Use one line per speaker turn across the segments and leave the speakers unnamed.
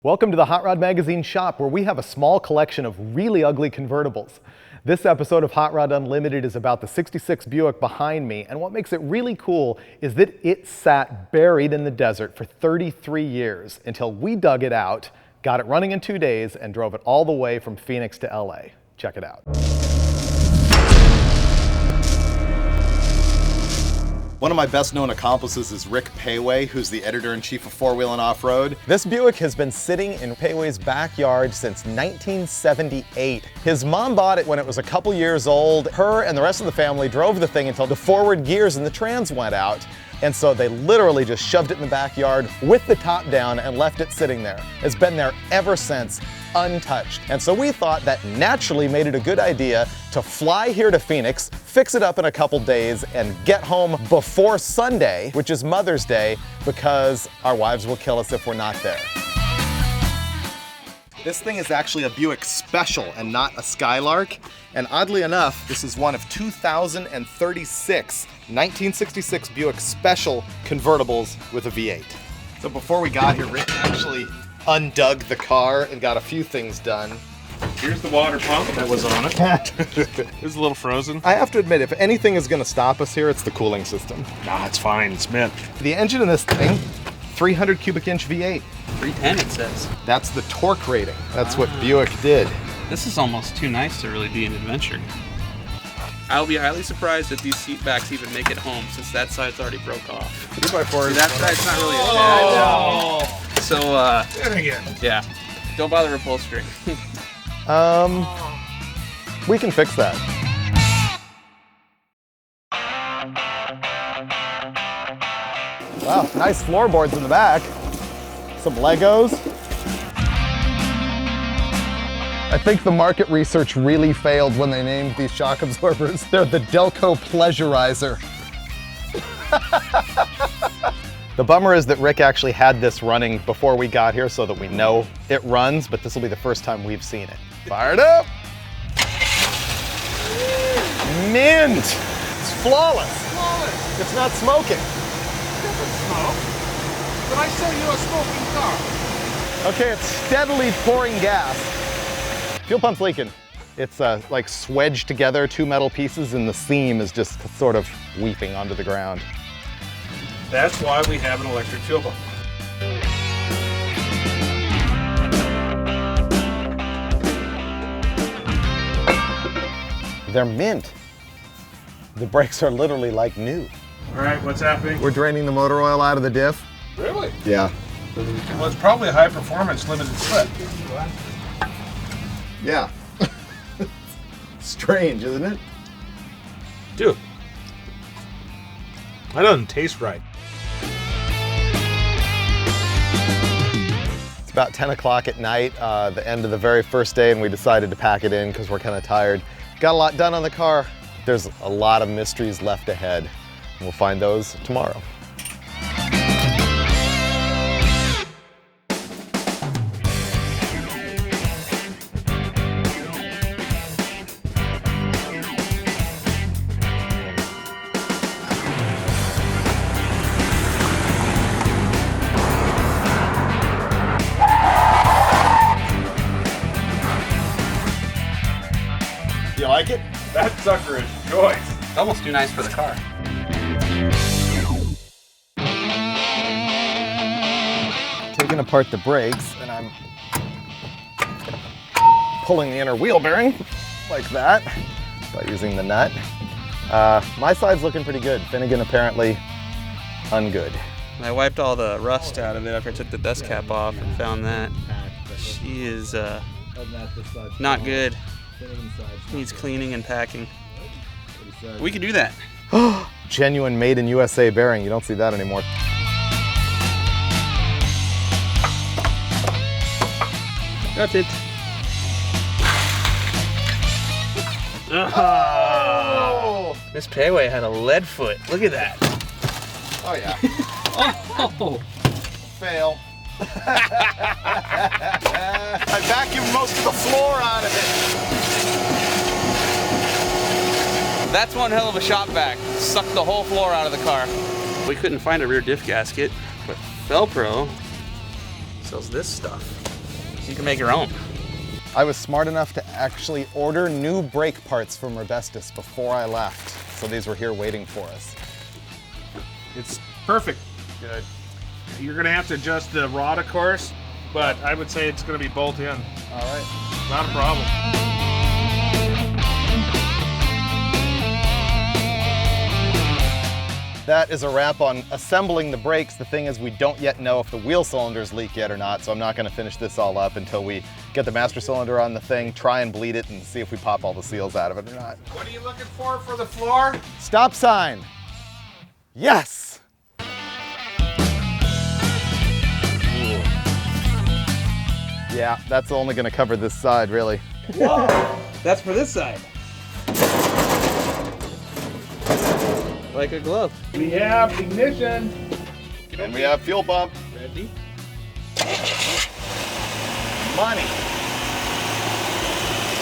Welcome to the Hot Rod Magazine shop, where we have a small collection of really ugly convertibles. This episode of Hot Rod Unlimited is about the 66 Buick behind me, and what makes it really cool is that it sat buried in the desert for 33 years until we dug it out, got it running in 2 days, and drove it all the way from Phoenix to LA. Check it out.
One of my best known accomplices is Rick Pewe, who's the editor-in-chief of Four Wheel and Off-Road. This Buick has been sitting in Pewe's backyard since 1978. His mom bought it when it was a couple years old. Her and the rest of the family drove the thing until the forward gears and the trans went out. And so they literally just shoved it in the backyard with the top down and left it sitting there. It's been there ever since, untouched. And so we thought that naturally made it a good idea to fly here to Phoenix, fix it up in a couple days, and get home before Sunday, which is Mother's Day, because our wives will kill us if we're not there. This thing is actually a Buick Special and not a Skylark. And oddly enough, this is one of 2,036 1966 Buick Special convertibles with a V8. So before we got here, Rick actually undug the car and got a few things done.
Here's the water pump that was on it. It's a little frozen.
I have to admit, if anything is gonna stop us here, it's the cooling system.
Nah, it's fine, it's mint.
The engine in this thing, 300 cubic inch V8.
310 it says.
That's the torque rating. That's what Buick did.
This is almost too nice to really be an adventure. I'll be highly surprised if these seat backs even make it home, since that side's already broke off.
2x4.
See, that side's not really attached. So, yeah, don't bother upholstering.
We can fix that. Wow, nice floorboards in the back. Some Legos. I think the market research really failed when they named these shock absorbers. They're the Delco Pleasurizer. The bummer is that Rick actually had this running before we got here so that we know it runs, but this will be the first time we've seen it. Fired up! Mint! It's flawless.
Flawless.
It's not smoking.
It doesn't smoke. Did I sell you a smoking car?
Okay, it's steadily pouring gas. Fuel pump's leaking. It's like swedged together, two metal pieces, and the seam is just sort of weeping onto the ground.
That's why we have an electric fuel pump.
They're mint. The brakes are literally like new.
All right, what's happening?
We're draining the motor oil out of the diff.
Really?
Yeah.
Well, it's probably a high performance limited slip.
Yeah. Strange, isn't it?
Dude, that doesn't taste right.
It's about 10 o'clock at night, the end of the very first day, and we decided to pack it in because we're kind of tired. Got a lot done on the car. There's a lot of mysteries left ahead. We'll find those tomorrow. You like it?
That sucker is choice.
It's almost too nice for the car.
Taking apart the brakes, and I'm pulling the inner wheel bearing like that by using the nut. My side's looking pretty good. Finnegan apparently ungood.
I wiped all the rust out of it after I took the dust cap off and found that. She is not good. Needs cleaning and packing. We could do that.
Genuine made in USA bearing. You don't see that anymore.
Got it.
Oh!
Miss Pewe had a lead foot. Look at that.
Oh yeah.
Oh.
Fail. I vacuumed most of the floor out of it.
That's one hell of a shop vac. Sucked the whole floor out of the car. We couldn't find a rear diff gasket, but Velcro sells this stuff. You can make your own.
I was smart enough to actually order new brake parts from Robestis before I left. So these were here waiting for us.
It's perfect.
Good.
You're gonna have to adjust the rod, of course, but I would say it's gonna be bolt in.
All right.
Not a problem.
That is a wrap on assembling the brakes. The thing is, we don't yet know if the wheel cylinders leak yet or not, so I'm not gonna finish this all up until we get the master cylinder on the thing, try and bleed it, and see if we pop all the seals out of it or not.
What are you looking for the floor?
Stop sign. Yes! Yeah, that's only gonna cover this side, really.
Whoa! That's for this side. Like a glove.
We have ignition.
And we have fuel pump.
Ready?
Money.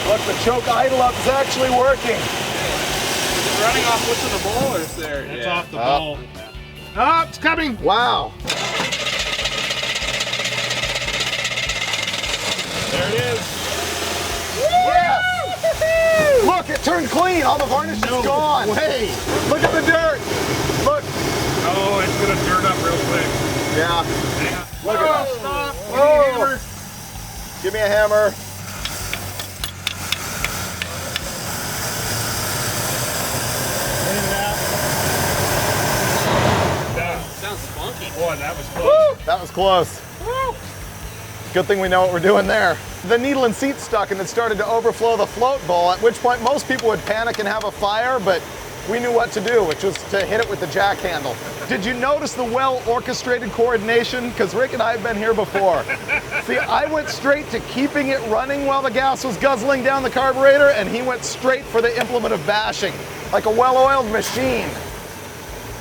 Look, the choke idle up is actually working.
Is it running off what's in the bowl, or is there?
It's off the bowl. Oh, it's coming.
Wow.
There it is.
Yes! Look, it turned clean. All the varnish is gone.
Way.
Look at the dirt. Look.
Oh, it's gonna dirt up real quick.
Yeah. Look at that.
Stop.
Oh. Give me a hammer.
Sounds funky.
Boy, that was close.
Woo, that was close.
Woo.
Good thing we know what we're doing there. The needle and seat stuck and it started to overflow the float bowl, at which point most people would panic and have a fire, but we knew what to do, which was to hit it with the jack handle. Did you notice the well-orchestrated coordination? Because Rick and I have been here before. See, I went straight to keeping it running while the gas was guzzling down the carburetor, and he went straight for the implement of bashing, like a well-oiled machine.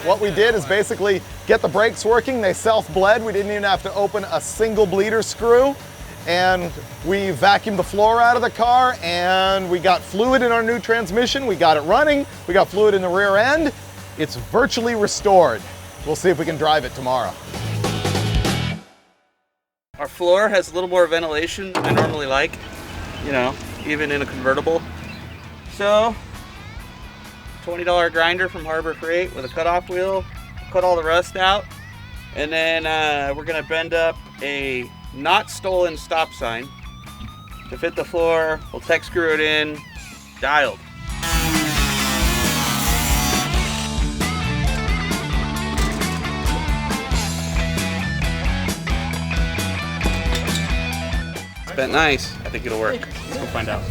What we did is basically get the brakes working. They self-bled. We didn't even have to open a single bleeder screw. And we vacuumed the floor out of the car, and we got fluid in our new transmission. We got it running. We got fluid in the rear end. It's virtually restored. We'll see if we can drive it tomorrow.
Our floor has a little more ventilation than I normally like, you know, even in a convertible. So, $20 grinder from Harbor Freight with a cutoff wheel, cut all the rust out, and then we're gonna bend up a not stolen stop sign to fit the floor. We'll tech screw it in, dialed. It's bent nice. I think it'll work. Let's go find out.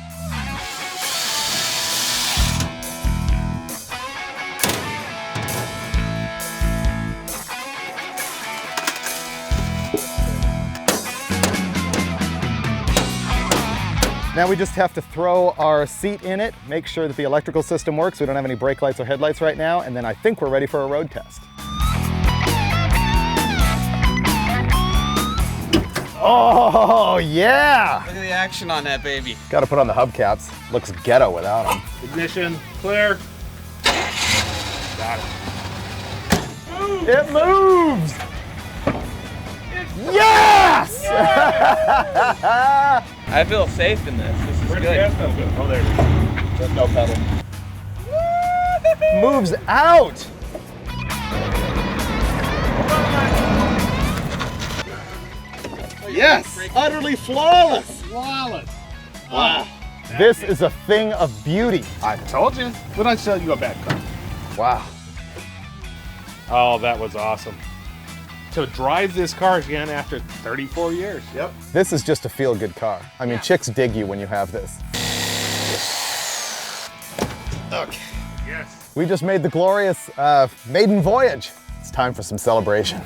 Now we just have to throw our seat in it, make sure that the electrical system works. We don't have any brake lights or headlights right now, and then I think we're ready for a road test. Oh, yeah!
Look at the action on that baby.
Got to put on the hubcaps. Looks ghetto without them.
Ignition, clear. Got it.
It moves! Yes!
I feel safe in this. This is
Where'd the
good.
gas pedal go? Oh, there it is.
There's no pedal. Moves out! Yes! Utterly flawless!
Flawless.
Wow. This is a thing of beauty.
I told you. When I sell you a bad car.
Wow.
Oh, that was awesome. To drive this car again after 34 years.
Yep. This is just a feel-good car. I mean, chicks dig you when you have this. Okay.
Yes.
We just made the glorious maiden voyage. It's time for some celebration.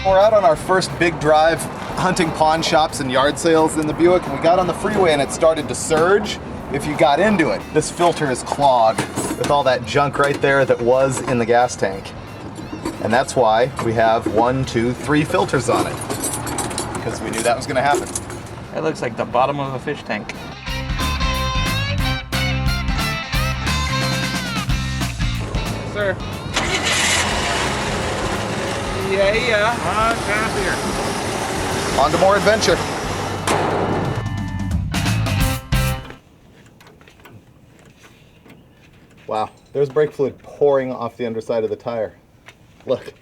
We're out on our first big drive hunting pawn shops and yard sales in the Buick, and we got on the freeway and it started to surge. If you got into it, this filter is clogged with all that junk right there that was in the gas tank. And that's why we have 1, 2, 3 filters on it, because we knew that was going to happen.
That looks like the bottom of a fish tank.
sir.
Yeah.
On happier.
On to more adventure. Wow, there's brake fluid pouring off the underside of the tire. Look.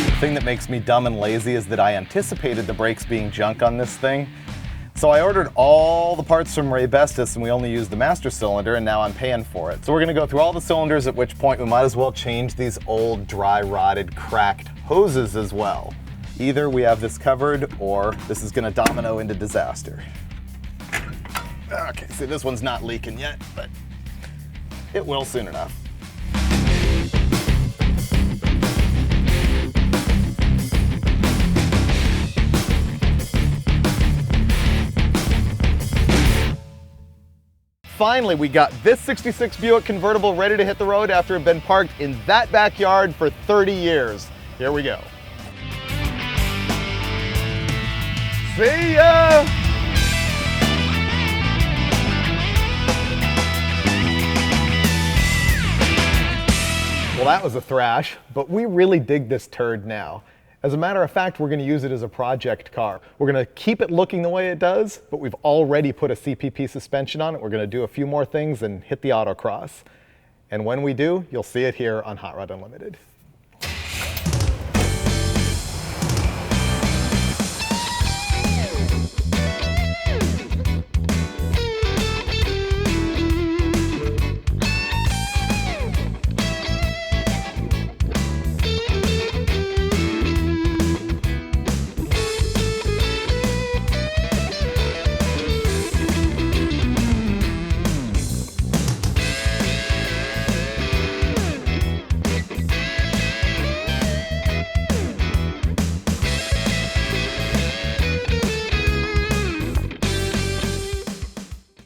The thing that makes me dumb and lazy is that I anticipated the brakes being junk on this thing. So I ordered all the parts from Ray Bestis and we only used the master cylinder, and now I'm paying for it. So we're gonna go through all the cylinders, at which point we might as well change these old, dry, rotted, cracked hoses as well. Either we have this covered or this is gonna domino into disaster. Okay, see, this one's not leaking yet, but it will soon enough. Finally, we got this 66 Buick convertible ready to hit the road after it had been parked in that backyard for 30 years. Here we go. See ya! Well, that was a thrash, but we really dig this turd now. As a matter of fact, we're going to use it as a project car. We're going to keep it looking the way it does, but we've already put a CPP suspension on it. We're going to do a few more things and hit the autocross. And when we do, you'll see it here on Hot Rod Unlimited.